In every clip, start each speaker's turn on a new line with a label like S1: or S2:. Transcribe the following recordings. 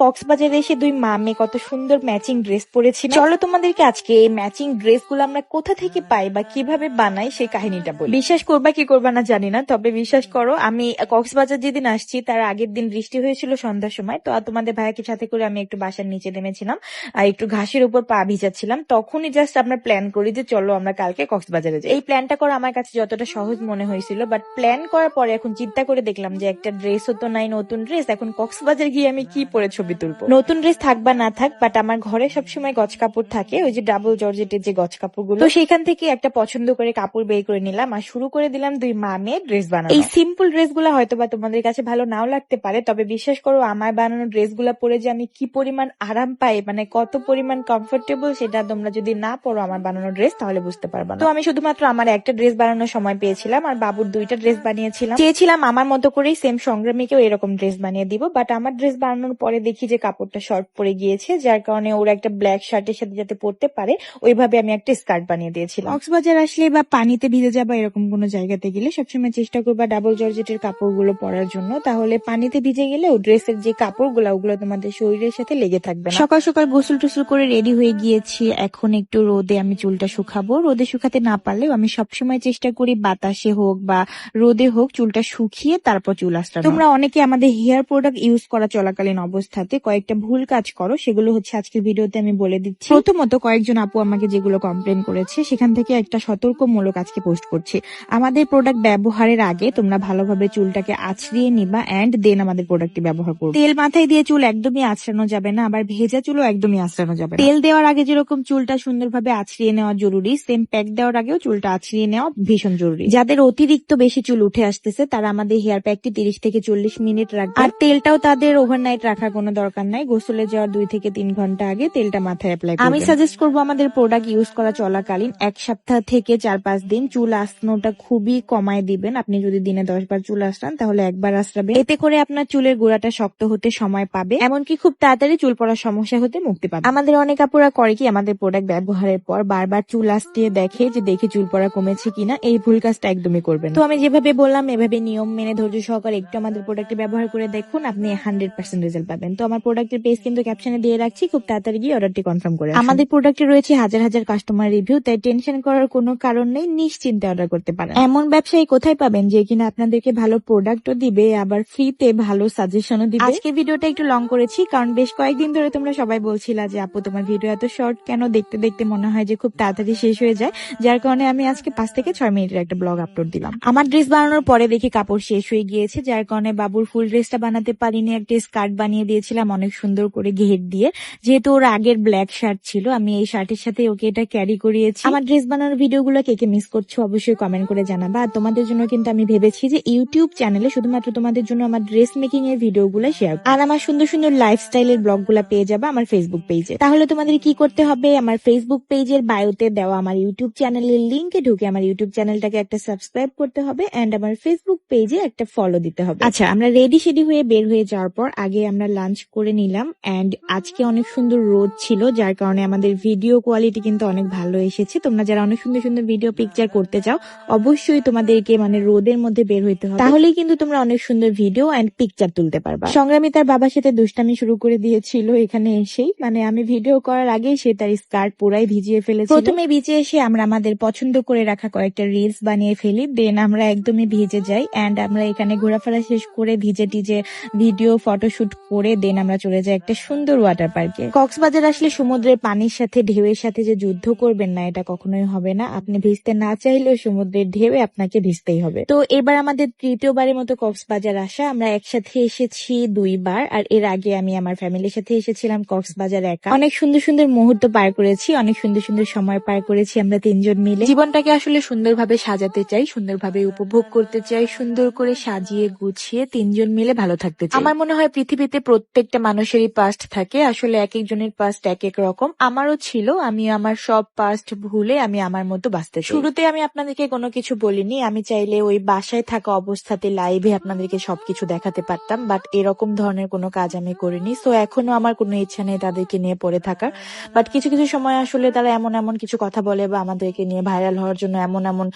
S1: কক্সবাজারে এসে দুই মামে কত সুন্দর ম্যাচিং ড্রেস পরেছি। চলো তোমাদেরকে আজকে এই ম্যাচিং ড্রেস গুলো আমরা কোথা থেকে পাই বা কিভাবে বানাই সেই কাহিনীটা বলি। বিশ্বাস করবা কি করবা না জানি না, তবে বিশ্বাস করো আমি কক্সবাজার যেদিন আসছি তার আগের দিন বৃষ্টি হয়েছিল সন্ধ্যার সময়। তো তোমাদের ভাইকে সাথে করে আমি একটু বাসার নিচে নেমেছিলাম আর একটু ঘাসের উপর পা ভিজাচ্ছিলাম। তখনই জাস্ট আমরা প্ল্যান করি যে চলো আমরা কালকে কক্সবাজারে যাই। এই প্ল্যানটা করা আমার কাছে যতটা সহজ মনে হয়েছিল, বাট প্ল্যান করার পরে এখন চিন্তা করে দেখলাম যে একটা ড্রেসও তো নাই, নতুন ড্রেস, এখন কক্সবাজার গিয়ে আমি কি পরে ছবি তুলবো। নতুন ড্রেস থাক বা না থাক, বাট আমার ঘরে সবসময় গজ কাপড় থাকে, ওই যে ডাবল জর্জেটের যে গজ কাপড়গুলো। তো সেখান থেকে একটা পছন্দ করে কাপড় বের করে নিলাম আর শুরু করে দিলাম দুই মামে ড্রেস বানানো। এই সিম্পল ড্রেস গুলা হয়তো বা তোমাদের কাছে ভালো নাও লাগতে পারে, তবে বিশ্বাস করো আমার বানানো ড্রেস গুলা পরে যে আমি কি পরিমাণ আরাম পাই, মানে কত পরিমাণ কমফোর্টেবল, সেটা তোমরা যদি না পরো আমার বানানো ড্রেস তাহলে বুঝতে পারবা না। তো আমি শুধুমাত্র আমার একটা ড্রেস বানানোর সময় পেয়েছিলাম আর বাবুর দুইটা ড্রেস বানিয়েছিলাম। চেয়েছিলাম আমার মতো করেই সেম সংগ্রামীকেও এরকম ড্রেস বানিয়ে দিব, বাট আমার ড্রেস বানানোর পরে দেখি যে কাপড়টা শর্ট পরে গিয়েছে, যার কারণে ওরা একটা ব্ল্যাক শার্টের সাথে যাতে পরতে পারে ওইভাবে আমি একটা স্কার্ট বানিয়ে দিয়েছিলাম। কক্সবাজার আসলে বা পানিতে ভিজে যাবা এরকম কোনো জায়গাতে গেলে সবসময় চেষ্টা করবা ডাবল জর্জেটের কাপড়গুলো পরার জন্য, তাহলে পানিতে ভিজে গেলেও ড্রেসের যে কাপড়গুলো ওগুলো তোমাদের শরীরের সাথে লেগে থাকবে না। সকাল সকাল গোসল টোসল করে রেডি হয়ে গিয়েছি, এখন একটু রোদে আমি চুলটা শুকাবো। রোদে শুকাতে না পারলেও আমি সবসময় চেষ্টা করি বাতাসে হোক বা রোদে হোক চুলটা শুকিয়ে তারপর চুল আঁচড়ানো। তোমরা অনেকে আমাদের হেয়ার প্রোডাক্ট ইউজ করা চলাকালীন অবস্থাতে কয়েকটা ভুল কাজ করো, সেগুলো হচ্ছে আজকের ভিডিওতে আমি বলে দিচ্ছি। প্রথমত কয়েকজন আপু আমাকে যেগুলো কমপ্লেন করেছে সেখান থেকে একটা সতর্কমূলক আজকে পোস্ট করছি। আমাদের প্রোডাক্ট ব্যবহারের আগে তোমরা ভালোভাবে চুলটাকে আঁচড়িয়ে নিবা এন্ড দেন আমাদের প্রোডাক্টটি ব্যবহার করবে। তেল মাথায় দিয়ে চুল একদমই আঁচড়ানো যাবে না, আবার ভেজা চুলও একদমই আঁচড়ানো যাবে না। তেল দেওয়ার আগে যেরকম চুলটা সুন্দরভাবে আঁচড়িয়ে নেওয়া জরুরি, সেম প্যাক দেওয়ার আগেও চুলটা আঁচড়িয়ে নেওয়া ভীষণ জরুরি। যাদের অতিরিক্ত বেশি চুল উঠে আসতেছে তারা আমাদের হেয়ার প্যাকটি 30 থেকে 40 মিনিট রাখবে, আর তেলটাও তাদের ওভারনাইট রাখার কোনো দরকার নাই। গোসলে যাওয়ার 2 থেকে 3 ঘন্টা আগে তেলটা মাথায় অ্যাপ্লাই করবেন। আমি সাজেস্ট করবো আমাদের প্রোডাক্ট ইউজ করা চলাকালীন 1 সপ্তাহ থেকে 4-5 দিন চুল আঁচড়ানোটা খুবই কমায় দিবেন। আপনি যদি দিনে 10 বার চুল আঁচড়ান তাহলে একবার আঁচড়াবেন, এতে করে আপনার চুলের গোড়াটা শক্ত হতে সময় পাবে, এমনকি খুব তাড়াতাড়ি চুল পড়ার সমস্যা হতে মুক্তি পাবে। আমাদের অনেক আপুরা করে কি, আমাদের প্রোডাক্ট ব্যবহারের পর বারবার চুল আঁচড়িয়ে দেখে যে দেখে চুল পড়া কমেছে কিনা। এই ভুল কাজটা একদমই করবেন। তো আমি যেভাবে বললাম এভাবে নিয়ম মেনে ধৈর্য সহকারে একটু আমাদের প্রোডাক্ট ব্যবহার করে দেখুন, আপনি 100% রেজাল্ট পাবেন। তো আমার প্রোডাক্টের পেজ কিন্তু ক্যাপশনে দিয়ে রাখছি, খুব তাড়াতাড়ি গিয়ে অর্ডারটি কনফার্ম করে আসুন। আমাদের প্রোডাক্টে রয়েছে হাজার হাজার কাস্টমার রিভিউ, তাই টেনশন করার কোনো কারণ নেই, নিশ্চিন্তে অর্ডার করতে পারেন। এমন ব্যবসায়ী কোথায় পাবেন যে কিনা আপনাদেরকে ভালো প্রোডাক্টও দিবে আবার ফ্রিতে ভালো সাজেশনও দিবে। আজকে ভিডিওটা একটু লং করেছি কারণ বেশ কয়েকদিন ধরে তোমরা সবাই বলছিলা যে আপু তোমার ভিডিও এত শর্ট কেন, দেখতে দেখতে মনে হয় যে খুব তাড়াতাড়ি শেষ হয়ে যায়, যার কারণে আমি আজকে 5 থেকে 6 মিনিটের একটা ব্লগ আপলোড দিলাম। আমার ড্রেস বানানোর পরে দেখি কাপড় শেষ হয়ে গিয়েছে, যার কারণে বাবুর ফুল ড্রেসটা বানাতে পারিনি, একটা স্কার্ট বানিয়ে দিয়েছিলাম অনেক সুন্দর করে ঘের দিয়ে। যেহেতু ওর আগের ব্ল্যাক শার্ট ছিল, আমি এই শার্টের সাথে ওকে এটা ক্যারি করিয়েছি। আমার ড্রেস বানানোর ভিডিওগুলো কে কে মিস করছো অবশ্যই কমেন্ট করে জানাবা। আর তোমাদের জন্য কিন্তু আমি ভেবেছি যে ইউটিউব চ্যানেলে শুধুমাত্র তোমাদের জন্য আমার ড্রেস মেকিং এর ভিডিওগুলো শেয়ার, আর আমার সুন্দর সুন্দর লাইফস্টাইলের ব্লগগুলো পেয়ে যাবে আমার ফেসবুক পেজে। তাহলে তোমাদের কি করতে হবে, আমার ফেসবুক পেজের বায়োতে দেওয়া আমার ইউটিউব চ্যানেলের লিংকে ঢুকে আমার ইউটিউব চ্যানেলটাকে একটা সাবস্ক্রাইব করতে হবে এন্ড আমার ফেসবুক পেজে একটা ফলো দিতে হবে। আচ্ছা, আমরা রেডি সেডি হয়ে বের হয়ে যাওয়ার পর আগে আমরা লাঞ্চ করে নিলাম এন্ড আজকে অনেক সুন্দর রোদ ছিল, যার কারণে আমাদের ভিডিও কোয়ালিটি কিন্তু অনেক ভালো এসেছে। তোমরা যারা অনেক সুন্দর সুন্দর ভিডিও পিকচার করতে চাও অবশ্যই তোমাদেরকে মানে রোদের মধ্যে বের হইতে হবে, তাহলেই কিন্তু তোমরা অনেক সুন্দর ভিডিও এন্ড পিকচার তুলতে পারবা। সংগ্রামী তার বাবার সাথে দুষ্টামি শুরু করে দিয়েছিল এখানে এসেই, মানে আমি ভিডিও করার আগেই সে তার স্কার্ট পুরাই ভিজিয়ে ফেলেছিল। প্রথমে বিচে এসে আমরা আমাদের পছন্দ করে রাখা কয়েকটা রিলস বানিয়ে ফেলি, দেন আমরা একদমই ভিজে যাই এন্ড আমরা এখানে ঘোরাফেরা শেষ করে ভিজে টিজে ভিডিও ফটোশুট করে দেন আমরা চলে যাই একটা সুন্দর ওয়াটার পার্কে। কক্সবাজার আসলে সমুদ্রের পানির সাথে ঢেউয়ের সাথে যে যুদ্ধ করবেন না, এটা কখনোই হবে না। আপনি ভিজতে না চাইলেও সমুদ্রের ঢেউয়ে আপনাকে ভিজতেই হবে। তো এবার আমাদের তৃতীয়বারের মতো কক্সবাজার আসা, আমরা একসাথে এসেছি 2 বার, আর এর আগে আমি আমার ফ্যামিলির সাথে এসেছিলাম কক্সবাজার একা। অনেক সুন্দর সুন্দর মুহূর্ত পার করেছি, অনেক সুন্দর সুন্দর সময় পার করেছি আমরা 3 জন মিলে। জীবনটাকে আসলে সুন্দরভাবে সাজাতে চাই, সুন্দরভাবে উপভোগ করতে চাই, সুন্দর করে সাজিয়ে গুছিয়ে 3 জন মিলে ভালো থাকতে চাই। আমার মনে হয় পৃথিবীতে প্রত্যেকটা মানুষেরই পাস্ট থাকে, আসলে এক একজনের পাস্ট এক এক রকম। আমারও ছিল, আমি আমার সব পাস্ট ভুলে আমি আমার মতো বাঁচতে চাই। শুরুতে আমি আপনাদেরকে কোনো কিছু বলিনি, আমি চাইলে ওই বাসায় থাকা অবস্থাতে লাইভে আপনাদেরকে সবকিছু দেখাতে পারতাম, বাট এরকম ধরনের কোনো কাজ আমি করিনি। সো এখনো আমার কোনো ইচ্ছা নেই তাদেরকে নিয়ে পড়ে থাকার, বাট কিছু কিছু সময় আসলে তারা এমন এমন কিছু কথা বলে বা আমাদেরকে নিয়ে ভাইরাল হওয়ার জন্য এমন এমন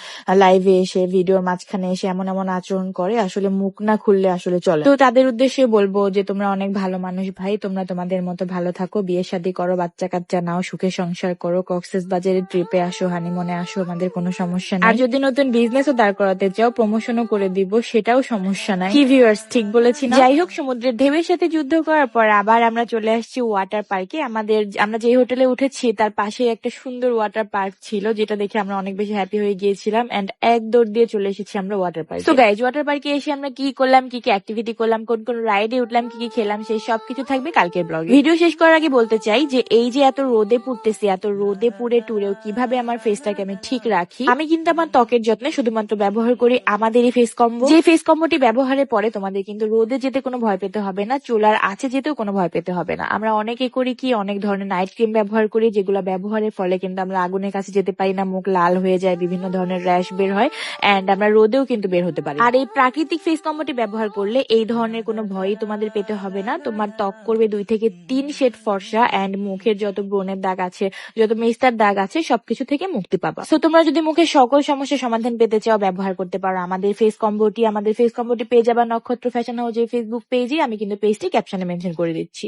S1: লাইভে এসে ভিডিওর মাঝখানে এসে এমন এমন আচরণ করে, আসলে মুখ না খুললে আসলে চলে। তো তাদের উদ্দেশ্যে বলবো যে তোমরা অনেক ভালো মানুষ ভাই, তোমরা তোমাদের মতো ভালো থাকো, বিয়ে শাদী করো, বাচ্চা কাচ্চা নাও, সুখে সংসার করো, কক্সবাজারে ট্রিপে আসো, হানিমুনে আসো, আমাদের কোনো সমস্যা নেই। আর যদি নতুন বিজনেসও দাঁড় করাতে চাও, প্রমোশনও করে দিব, সেটাও সমস্যা নাই। কি ভিউয়ার্স, ঠিক বলেছি না? যাই হোক, সমুদ্রের ঢেউয়ের সাথে যুদ্ধ করার পর আবার আমরা চলে আসছি ওয়াটার পার্কে। আমরা যে হোটেলে উঠেছি তার পাশে একটা সুন্দর ওয়াটার পার্ক ছিল, যেটা দেখে আমরা অনেক বেশি হ্যাপি হয়ে গিয়েছিলাম এন্ড এক দৌড় দিয়ে চলে এসেছি আমরা ওয়াটার পার্কে। তো গাইজ, ওয়াটার পার্কে এসে আমরা কি করলাম, কি কি অ্যাক্টিভিটি করলাম, কোন কোন রাইডে উঠলাম, কি কি খেলাম, সেই সবকিছু থাকবে কালকের ব্লগে। ভিডিও শেষ করার আগে বলতে চাই যে এই যে এত রোদে পুড়তেছি, এত রোদে পুড়ে টুরেও কিভাবে আমার ফেসটাকে আমি ঠিক রাখি, আমি কিন্তু আমার ত্বকের যত্নে শুধুমাত্র ব্যবহার করি আমাদের এই ফেস কম্বো। যে ফেস কম্বোটি ব্যবহারের পরে তোমাদের কিন্তু রোদে যেতে কোনো ভয় পেতে হবে না, চুলার আছে যেতেও কোনো ভয় পেতে হবে না। আমরা অনেকে করি কি, অনেক ধরনের নাইট ক্রিম ব্যবহার করি, যেগুলো ব্যবহারের ফলে কিন্তু আমরা আগুনের কাছে যেতে পারি না, মুখ লাল হয়ে যায়, বিভিন্ন ধরনের র্যাশ বের হয় এন্ড আমরা রোদেও কিন্তু বের হতে পারি। আর এই প্রাকৃতিক ফেস কম্বোটি ব্যবহার করলে এই ধরনের কোনো ভয়ই তোমাদের পেতে হবে না। তোমার ত্বক করবে 2 থেকে 3 শেড ফর্সা এন্ড মুখের যত ব্রণের দাগ আছে, যত মেস্তার দাগ আছে, সবকিছু থেকে মুক্তি পাবা। সো তোমরা যদি মুখের সকল সমস্যার সমাধান পেতে চাও, ব্যবহার করতে পারো আমাদের ফেস কম্বোটি। আমাদের ফেস কম্বোটি পেয়ে যাবা নক্ষত্র ফ্যাশন হাউসের ফেসবুক পেজে। আমি কিন্তু পেজটি ক্যাপশনে মেনশন করে দিচ্ছি।